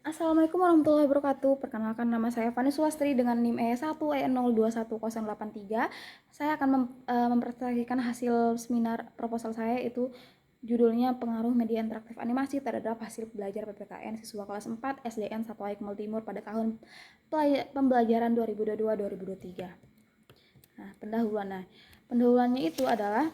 Assalamualaikum warahmatullahi wabarakatuh. Perkenalkan, nama saya Fani Sulastri dengan NIM E1E0211083. Saya akan mempresentasikan hasil seminar proposal saya, itu judulnya Pengaruh Media Interaktif Animasi terhadap Hasil Belajar PPKN Siswa Kelas 4 SDN 1 Aikmal Timur pada tahun pembelajaran 2022-2023. Pendahuluannya itu adalah: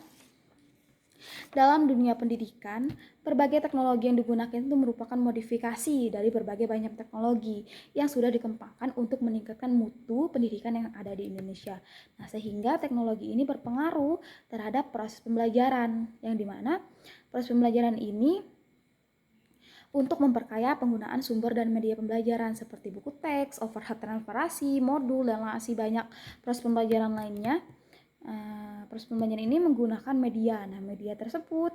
dalam dunia pendidikan, berbagai teknologi yang digunakan itu merupakan modifikasi dari berbagai banyak teknologi yang sudah dikembangkan untuk meningkatkan mutu pendidikan yang ada di Indonesia. Nah, sehingga teknologi ini berpengaruh terhadap proses pembelajaran, yang dimana proses pembelajaran ini untuk memperkaya penggunaan sumber dan media pembelajaran seperti buku teks, overhead transparansi, modul, dan masih banyak proses pembelajaran lainnya. Proses pembelajaran ini menggunakan media. Nah, media tersebut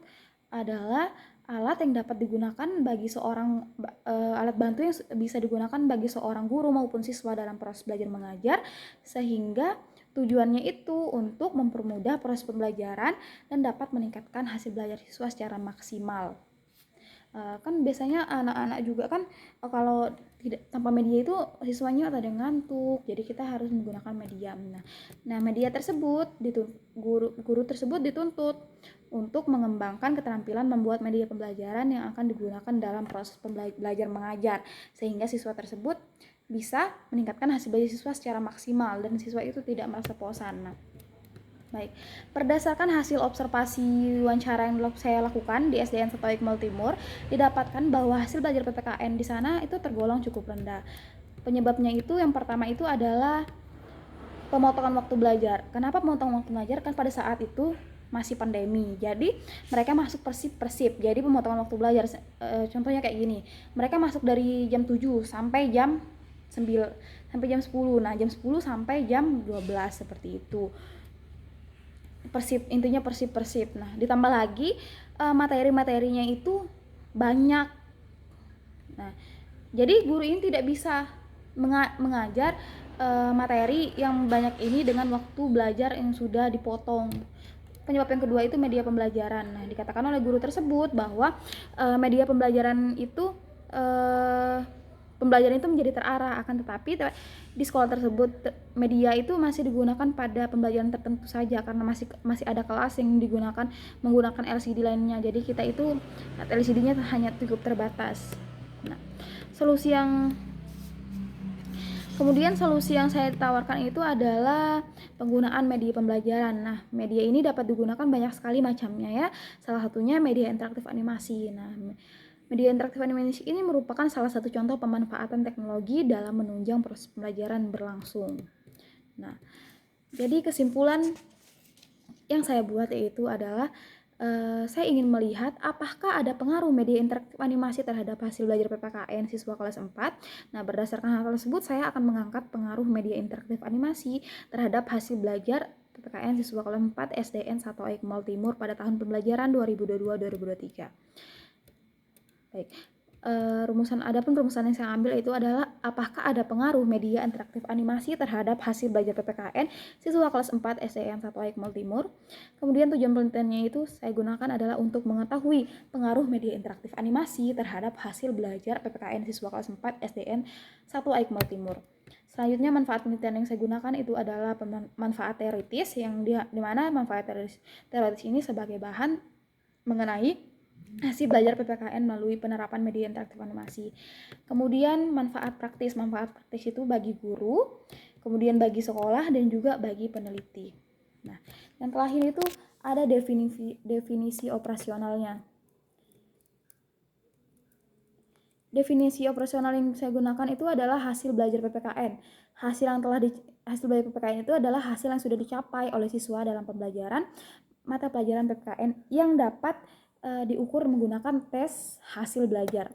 adalah alat yang dapat digunakan bagi alat bantu yang bisa digunakan bagi seorang guru maupun siswa dalam proses belajar mengajar, sehingga tujuannya itu untuk mempermudah proses pembelajaran dan dapat meningkatkan hasil belajar siswa secara maksimal. Kan biasanya anak-anak juga kan, kalau tidak tanpa media itu siswanya ada yang ngantuk, jadi kita harus menggunakan media. Nah, media tersebut guru tersebut dituntut untuk mengembangkan keterampilan membuat media pembelajaran yang akan digunakan dalam proses belajar mengajar, sehingga siswa tersebut bisa meningkatkan hasil belajar siswa secara maksimal dan siswa itu tidak merasa bosan. Baik, berdasarkan hasil observasi wawancara yang saya lakukan di SDN 1 Aikmal Timur, didapatkan bahwa hasil belajar PPKN di sana itu tergolong cukup rendah. Penyebabnya itu, yang pertama itu adalah pemotongan waktu belajar. Kenapa pemotongan waktu belajar? Kan pada saat itu masih pandemi, jadi mereka masuk persip. Jadi pemotongan waktu belajar, contohnya kayak gini, mereka masuk dari jam 7 sampai jam 9 sampai jam 10. Nah, jam 10 sampai jam 12 seperti itu. Intinya persip. Nah, ditambah lagi materi-materinya itu banyak. Nah, jadi guru ini tidak bisa mengajar materi yang banyak ini dengan waktu belajar yang sudah dipotong. Penyebab yang kedua itu media pembelajaran. Nah, dikatakan oleh guru tersebut bahwa media pembelajaran itu pembelajaran itu menjadi terarah, akan tetapi di sekolah tersebut media itu masih digunakan pada pembelajaran tertentu saja, karena masih ada kelas yang menggunakan LCD lainnya. Jadi kita itu LCD-nya hanya cukup terbatas. Nah, Kemudian solusi yang saya tawarkan itu adalah penggunaan media pembelajaran. Nah, media ini dapat digunakan banyak sekali macamnya ya. Salah satunya media interaktif animasi. Nah, media interaktif animasi ini merupakan salah satu contoh pemanfaatan teknologi dalam menunjang proses pembelajaran berlangsung. Nah, jadi kesimpulan yang saya buat yaitu adalah saya ingin melihat apakah ada pengaruh media interaktif animasi terhadap hasil belajar PPKN siswa kelas 4. Nah, berdasarkan hal tersebut, saya akan mengangkat pengaruh media interaktif animasi terhadap hasil belajar PPKN siswa kelas 4 SDN 1 Aikmal Timur pada tahun pembelajaran 2022-2023. Baik. Adapun rumusan yang saya ambil itu adalah apakah ada pengaruh media interaktif animasi terhadap hasil belajar PPKN siswa kelas 4 SDN 1 Aikmal Timur. Kemudian tujuan penelitiannya itu saya gunakan adalah untuk mengetahui pengaruh media interaktif animasi terhadap hasil belajar PPKN siswa kelas 4 SDN 1 Aikmal Timur. Selanjutnya, manfaat penelitian yang saya gunakan itu adalah manfaat teoritis, yang di mana manfaat teoritis ini sebagai bahan mengenai hasil belajar PPKN melalui penerapan media interaktif animasi. Kemudian manfaat praktis itu bagi guru, kemudian bagi sekolah, dan juga bagi peneliti. Nah, yang terakhir itu ada definisi operasionalnya. Definisi operasional yang saya gunakan itu adalah hasil belajar PPKN. Hasil belajar PPKN itu adalah hasil yang sudah dicapai oleh siswa dalam pembelajaran mata pelajaran PPKN yang dapat diukur menggunakan tes hasil belajar.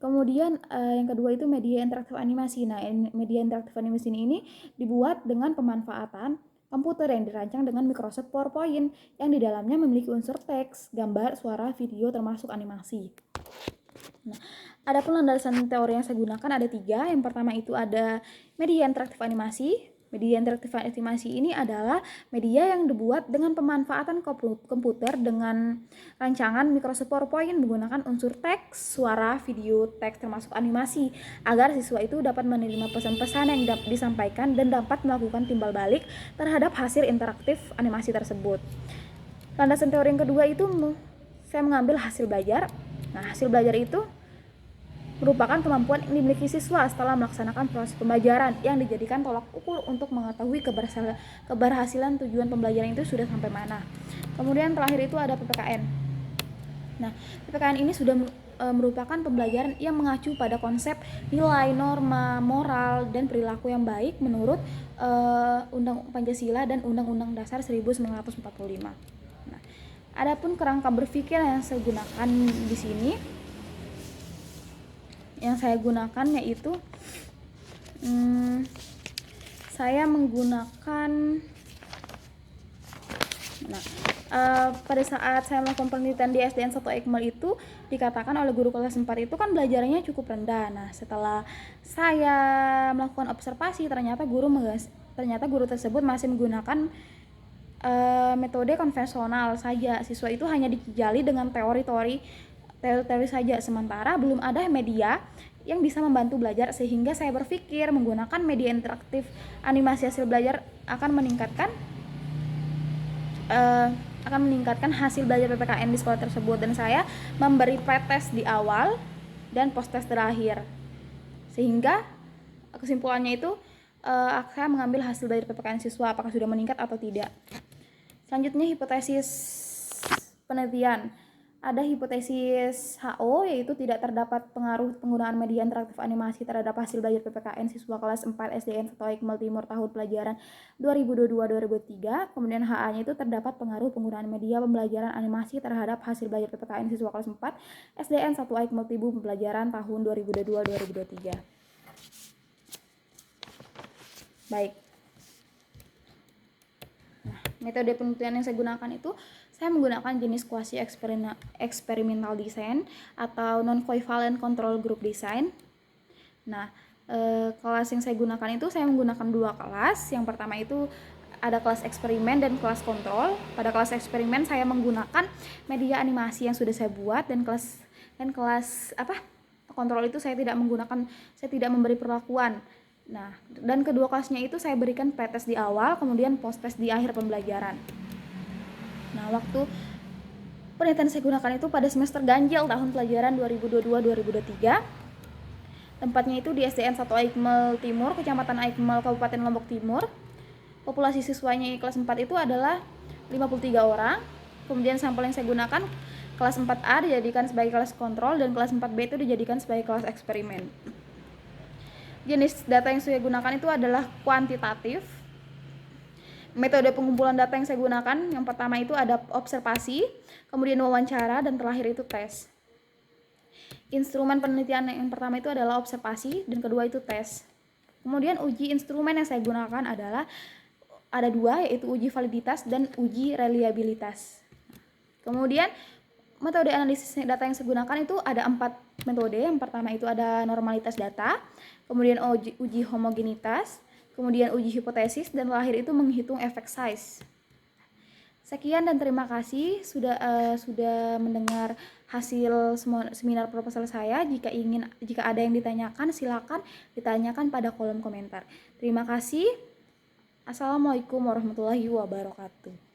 Kemudian yang kedua itu media interaktif animasi. Nah, media interaktif animasi ini dibuat dengan pemanfaatan komputer yang dirancang dengan Microsoft PowerPoint yang di dalamnya memiliki unsur teks, gambar, suara, video, termasuk animasi. Nah, adapun landasan teori yang saya gunakan ada 3. Yang pertama itu ada media interaktif animasi, Media interaktif animasi ini adalah media yang dibuat dengan pemanfaatan komputer dengan rancangan Microsoft PowerPoint menggunakan unsur teks, suara, video, teks termasuk animasi agar siswa itu dapat menerima pesan-pesan yang disampaikan dan dapat melakukan timbal balik terhadap hasil interaktif animasi tersebut. Landasan teori yang kedua itu saya mengambil hasil belajar. Nah, hasil belajar itu merupakan kemampuan yang dimiliki siswa setelah melaksanakan proses pembelajaran yang dijadikan tolak ukur untuk mengetahui keberhasilan tujuan pembelajaran itu sudah sampai mana. Kemudian terakhir itu ada PPKN. Nah, PPKN ini sudah merupakan pembelajaran yang mengacu pada konsep nilai, norma, moral, dan perilaku yang baik menurut Undang Pancasila dan Undang-Undang Dasar 1945. Nah, adapun kerangka berpikir yang saya gunakan di sini, yang saya gunakan yaitu saya menggunakan pada saat saya melakukan penelitian di SDN 1 Eikmal itu dikatakan oleh guru kelas 4 itu kan belajarnya cukup rendah. Nah, setelah saya melakukan observasi ternyata guru tersebut masih menggunakan metode konvensional saja. Siswa itu hanya dijali dengan teori saja, sementara belum ada media yang bisa membantu belajar, sehingga saya berpikir menggunakan media interaktif animasi hasil belajar akan meningkatkan hasil belajar PPKN di sekolah tersebut, dan saya memberi pretest di awal dan post test terakhir, sehingga kesimpulannya itu saya mengambil hasil belajar PPKN siswa apakah sudah meningkat atau tidak. Selanjutnya hipotesis penelitian. Ada hipotesis HO, yaitu tidak terdapat pengaruh penggunaan media interaktif animasi terhadap hasil belajar PPKN siswa kelas 4 SDN 1 Eikmal Timur tahun pelajaran 2022-2023. Kemudian HA-nya itu terdapat pengaruh penggunaan media pembelajaran animasi terhadap hasil belajar PPKN siswa kelas 4 SDN 1 Eikmal Timur pelajaran tahun 2022-2023. Baik. Nah, metode penelitian yang saya gunakan itu saya menggunakan jenis quasi experimental design atau non-covalent control group design. Nah, kelas yang saya gunakan itu saya menggunakan dua kelas. Yang pertama itu ada kelas eksperimen dan kelas kontrol. Pada kelas eksperimen saya menggunakan media animasi yang sudah saya buat, dan kelas kontrol itu saya tidak memberi perlakuan. Nah, dan kedua kelasnya itu saya berikan pretest di awal, kemudian post test di akhir pembelajaran. Nah, waktu penelitian saya gunakan itu pada semester ganjil tahun pelajaran 2022-2023. Tempatnya itu di SDN 1 Eikmal Timur, Kecamatan Eikmal, Kabupaten Lombok Timur. Populasi siswanya kelas 4 itu adalah 53 orang. Kemudian sampel yang saya gunakan kelas 4A dijadikan sebagai kelas kontrol, dan kelas 4B itu dijadikan sebagai kelas eksperimen. Jenis data yang saya gunakan itu adalah kuantitatif. Metode pengumpulan data yang saya gunakan, yang pertama itu ada observasi, kemudian wawancara, dan terakhir itu tes. Instrumen penelitian yang pertama itu adalah observasi, dan kedua itu tes. Kemudian uji instrumen yang saya gunakan adalah ada dua, yaitu uji validitas dan uji reliabilitas. Kemudian metode analisis data yang saya gunakan itu ada 4 metode. Yang pertama itu ada normalitas data, kemudian uji homogenitas, kemudian uji hipotesis, dan terakhir itu menghitung efek size. Sekian dan terima kasih sudah mendengar hasil seminar proposal saya. Jika ada yang ditanyakan, silakan ditanyakan pada kolom komentar. Terima kasih. Assalamualaikum warahmatullahi wabarakatuh.